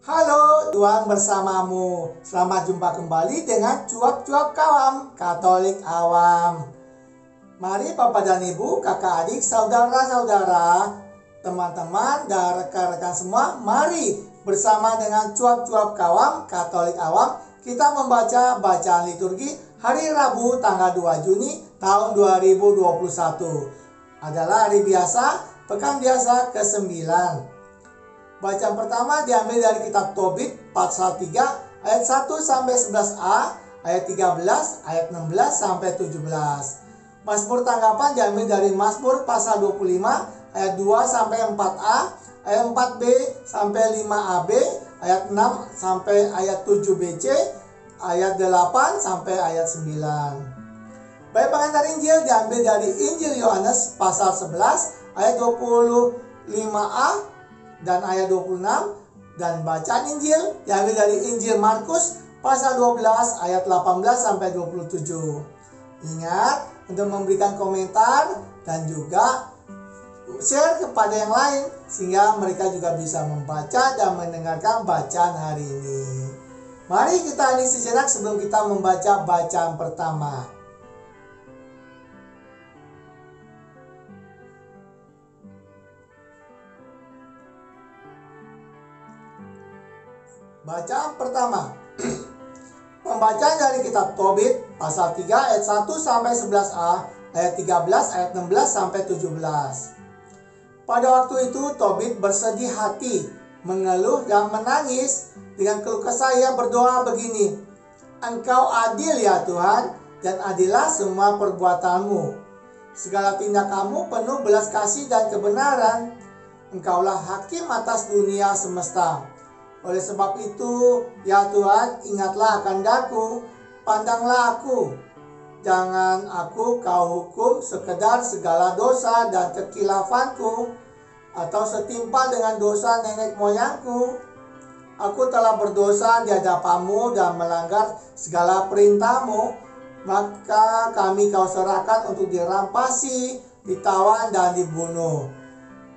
Halo, Tuhan bersamamu. Selamat jumpa kembali dengan Cuap-Cuap Kawam, Katolik Awam. Mari Bapak dan Ibu, kakak adik, saudara-saudara, teman-teman, dan rekan-rekan semua, mari bersama dengan Cuap-Cuap Kawam, Katolik Awam, kita membaca bacaan liturgi hari Rabu tanggal 2 Juni tahun 2021. Adalah hari biasa, pekan biasa ke-9. Bacaan pertama diambil dari kitab Tobit pasal 3 ayat 1 sampai 11a, ayat 13, ayat 16 sampai 17. Mazmur tanggapan diambil dari Mazmur pasal 25 ayat 2 sampai 4a, ayat 4b sampai 5ab, ayat 6 sampai ayat 7bc, ayat 8 sampai ayat 9. Baik, pengantar Injil diambil dari Injil Yohanes pasal 11 ayat 25a dan ayat 26, dan bacaan Injil diambil dari Injil Markus pasal 12 ayat 18 sampai 27. Ingat untuk memberikan komentar dan juga share kepada yang lain sehingga mereka juga bisa membaca dan mendengarkan bacaan hari ini. Mari kita hening sejenak sebelum kita membaca bacaan pertama. Bacaan pertama. Pembacaan dari kitab Tobit pasal 3 ayat 1 sampai 11a, ayat 13, ayat 16 sampai 17. Pada waktu itu Tobit bersedih hati, mengeluh dan menangis. Dengan keluh kesah ia berdoa begini, Engkau adil ya Tuhan, dan adilah semua perbuatanmu. Segala tindakanmu penuh belas kasih dan kebenaran. Engkaulah hakim atas dunia semesta. Oleh sebab itu, ya Tuhan, ingatlah akan daku, pandanglah aku. Jangan aku kau hukum sekedar segala dosa dan kekilafanku, atau setimpal dengan dosa nenek moyangku. Aku telah berdosa di hadapanmu dan melanggar segala perintahmu, maka kami kau serahkan untuk dirampasi, ditawan dan dibunuh.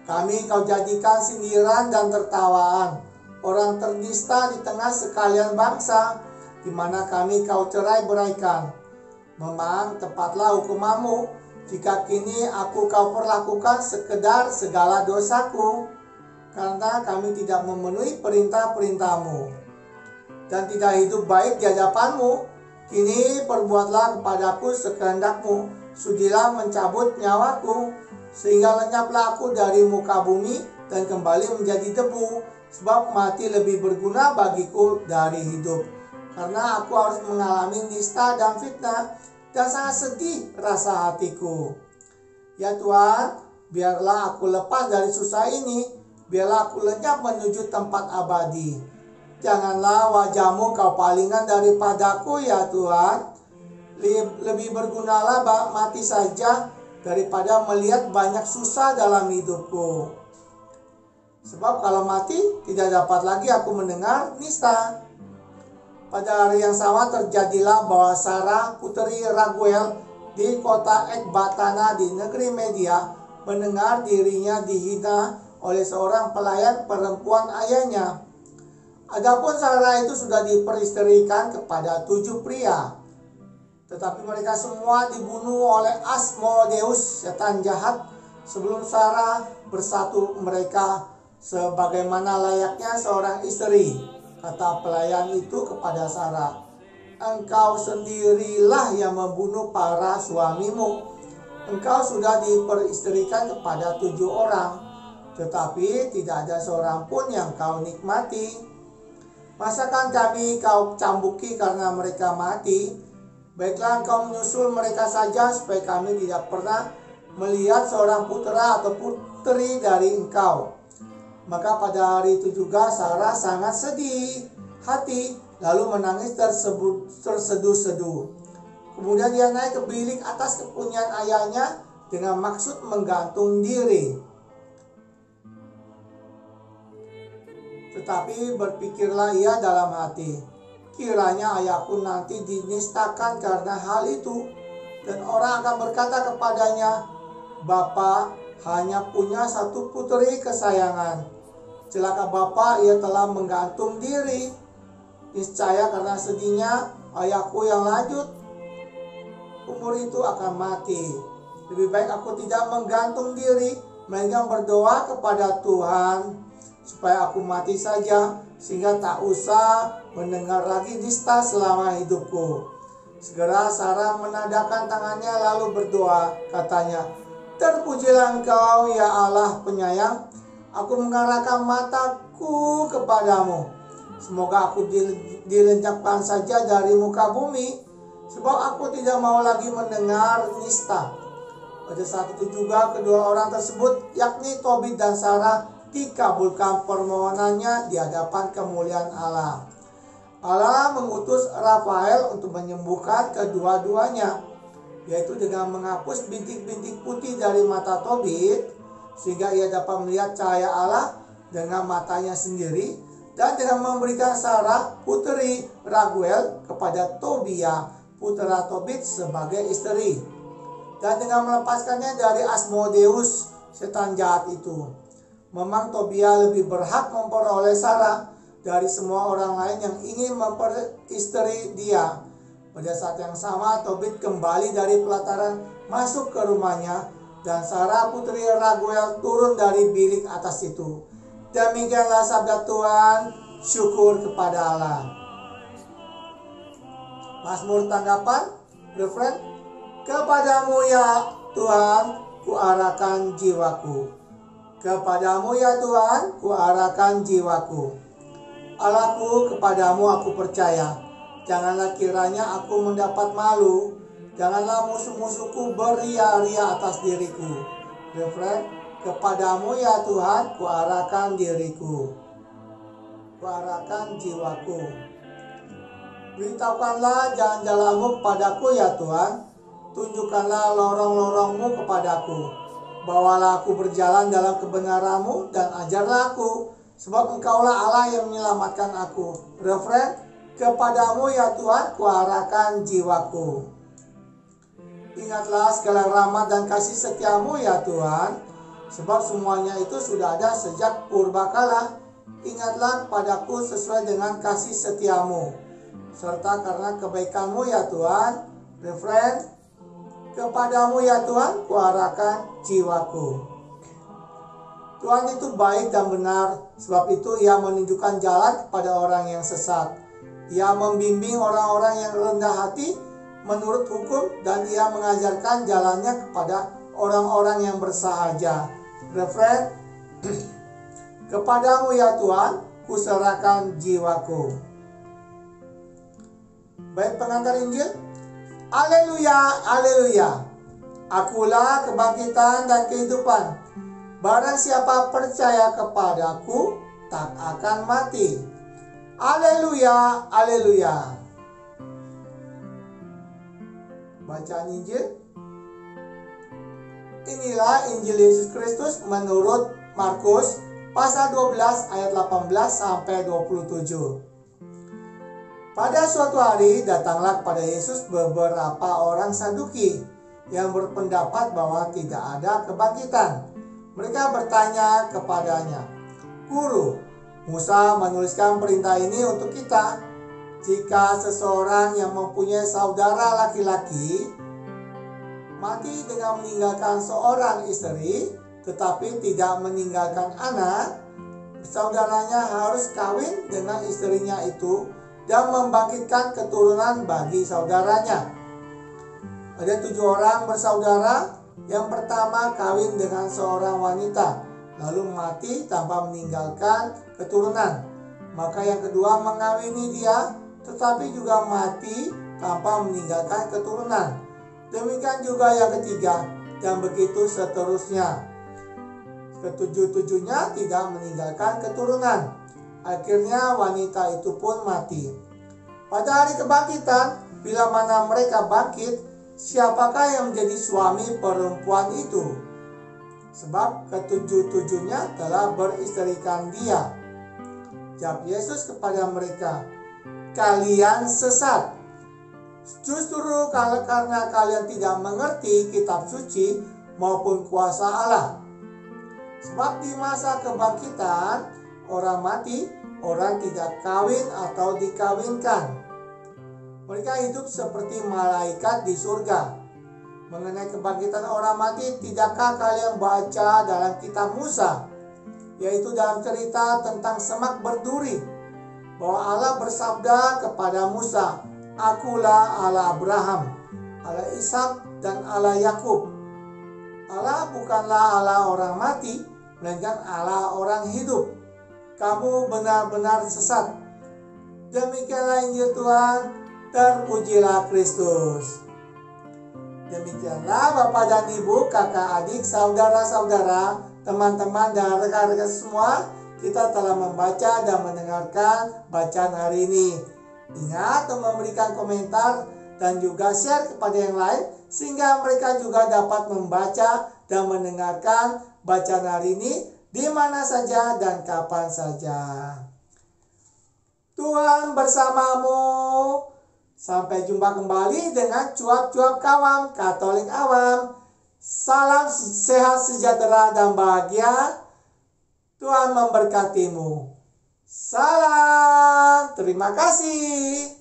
Kami kau jadikan sindiran dan tertawaan, orang ternista di tengah sekalian bangsa, di mana kami kau cerai-beraikan. Memang tepatlah hukumanmu, jika kini aku kau perlakukan sekedar segala dosaku, karena kami tidak memenuhi perintah-perintahmu, dan tidak hidup baik di hadapanmu. Kini perbuatlah kepadaku sekehendakmu, sudilah mencabut nyawaku, sehingga lenyaplah aku dari muka bumi dan kembali menjadi debu. Sebab mati lebih berguna bagiku dari hidup, karena aku harus mengalami nista dan fitnah, dan sangat sedih rasa hatiku. Ya Tuhan, biarlah aku lepas dari susah ini, biarlah aku lenyap menuju tempat abadi. Janganlah wajahmu kau palingkan daripadaku ya Tuhan. Lebih bergunalah mati saja daripada melihat banyak susah dalam hidupku. Sebab kalau mati, tidak dapat lagi aku mendengar nista. Pada hari yang sama terjadilah bahwa Sarah putri Raguel di kota Ekbatana di negeri Media mendengar dirinya dihina oleh seorang pelayan perempuan ayahnya. Adapun Sarah itu sudah diperistrikan kepada 7 pria. Tetapi mereka semua dibunuh oleh Asmodeus, setan jahat, sebelum Sarah bersatu mereka sebagaimana layaknya seorang istri. Kata pelayan itu kepada Sarah, Engkau sendirilah yang membunuh para suamimu. Engkau sudah diperistrikan kepada 7 orang, tetapi tidak ada seorang pun yang kau nikmati. Masakan kami kau cambuki karena mereka mati? Baiklah engkau menyusul mereka saja, supaya kami tidak pernah melihat seorang putra atau putri dari engkau. Maka pada hari itu juga Sarah sangat sedih hati, lalu menangis terseduh-seduh. Kemudian dia naik ke bilik atas kepunyaan ayahnya dengan maksud menggantung diri. Tetapi berpikirlah ia dalam hati, kiranya ayahku nanti dinistakan karena hal itu, dan orang akan berkata kepadanya, Bapa hanya punya satu putri kesayangan. Celaka bapa, ia telah menggantung diri. Niscaya karena sedihnya ayahku yang lanjut umur itu akan mati. Lebih baik aku tidak menggantung diri, melainkan berdoa kepada Tuhan supaya aku mati saja, sehingga tak usah mendengar lagi nista selama hidupku. Segera Sarah menadahkan tangannya lalu berdoa, katanya, "Terpujilah Engkau ya Allah penyayang, aku mengarahkan mataku kepadamu. Semoga aku dilenyapkan saja dari muka bumi, sebab aku tidak mau lagi mendengar nista." Pada saat itu juga kedua orang tersebut, yakni Tobit dan Sarah, dikabulkan permohonannya di hadapan kemuliaan Allah. Allah mengutus Rafael untuk menyembuhkan kedua-duanya, yaitu dengan menghapus bintik-bintik putih dari mata Tobit, sehingga ia dapat melihat cahaya Allah dengan matanya sendiri, dan dengan memberikan Sarah putri Raguel kepada Tobia, putra Tobit, sebagai istri, dan dengan melepaskannya dari Asmodeus, setan jahat itu. Memang Tobia lebih berhak memperoleh Sarah dari semua orang lain yang ingin memperistri dia. Pada saat yang sama, Tobit kembali dari pelataran masuk ke rumahnya, dan Sarah putri Raguel turun dari bilik atas itu. Demikianlah sabda Tuhan, syukur kepada Allah. Mazmur tanggapan, referen, kepadamu ya Tuhan, kuarahkan jiwaku. Kepadamu ya Tuhan, kuarahkan jiwaku. Allahku, kepadamu aku percaya. Janganlah kiranya aku mendapat malu. Janganlah musuh-musuhku beria-ria atas diriku. Referen, kepadamu ya Tuhan, kuarahkan diriku. Kuarahkan jiwaku. Beritahukanlah jalan-jalanmu kepadaku ya Tuhan. Tunjukkanlah lorong-lorongmu kepadaku. Bawalah aku berjalan dalam kebenaranmu dan ajarlah aku, sebab Engkaulah Allah yang menyelamatkan aku. Referen, kepadamu ya Tuhan, kuarahkan jiwaku. Ingatlah segala rahmat dan kasih setiamu ya Tuhan, sebab semuanya itu sudah ada sejak purbakala. Ingatlah kepadaku sesuai dengan kasih setiamu, serta karena kebaikanmu ya Tuhan. Referen, kepadamu ya Tuhan, kuarahkan jiwaku. Tuhan itu baik dan benar, sebab itu Ia menunjukkan jalan kepada orang yang sesat. Ia membimbing orang-orang yang rendah hati menurut hukum, dan Ia mengajarkan jalannya kepada orang-orang yang bersahaja. Referen, kepadamu ya Tuhan, kuserahkan jiwaku. Baik pengantar Injil. Haleluya, haleluya. Akulah kebangkitan dan kehidupan. Barang siapa percaya kepadaku, tak akan mati. Haleluya, haleluya. Bacaan Injil. Inilah Injil Yesus Kristus menurut Markus pasal 12 ayat 18 sampai 27. Pada suatu hari datanglah kepada Yesus beberapa orang Saduki yang berpendapat bahwa tidak ada kebangkitan. Mereka bertanya kepadanya, "Guru, Musa menuliskan perintah ini untuk kita. Jika seseorang yang mempunyai saudara laki-laki mati dengan meninggalkan seorang istri, tetapi tidak meninggalkan anak, saudaranya harus kawin dengan istrinya itu dan membangkitkan keturunan bagi saudaranya. Ada 7 orang bersaudara. Yang pertama kawin dengan seorang wanita, lalu mati tanpa meninggalkan keturunan. Maka yang kedua mengawini dia, tetapi juga mati tanpa meninggalkan keturunan. Demikian juga yang ketiga, dan begitu seterusnya. Ketujuh-tujuhnya tidak meninggalkan keturunan. Akhirnya wanita itu pun mati. Pada hari kebangkitan, bila mana mereka bangkit, siapakah yang menjadi suami perempuan itu? Sebab ketujuh-tujuhnya telah beristrikan dia. Jawab Yesus kepada mereka, "Kalian sesat. Justru karena kalian tidak mengerti kitab suci maupun kuasa Allah. Sebab di masa kebangkitan, orang mati, orang tidak kawin atau dikawinkan. Mereka hidup seperti malaikat di surga. Mengenai kebangkitan orang mati, tidakkah kalian baca dalam kitab Musa, yaitu dalam cerita tentang semak berduri, bahwa Allah bersabda kepada Musa, "Akulah Allah Abraham, Allah Ishak, dan Allah Yakub." Allah bukanlah Allah orang mati, melainkan Allah orang hidup. Kamu benar-benar sesat. Demikianlah Injil Tuhan, terpujilah Kristus. Demikianlah Bapak dan Ibu, kakak adik, saudara-saudara, teman-teman dan rekan-rekan semua, kita telah membaca dan mendengarkan bacaan hari ini. Ingat untuk memberikan komentar dan juga share kepada yang lain, sehingga mereka juga dapat membaca dan mendengarkan bacaan hari ini di mana saja dan kapan saja. Tuhan bersamamu. Sampai jumpa kembali dengan cuap-cuap kawam Katolik awam. Salam sehat, sejahtera, dan bahagia. Tuhan memberkatimu. Salam. Terima kasih.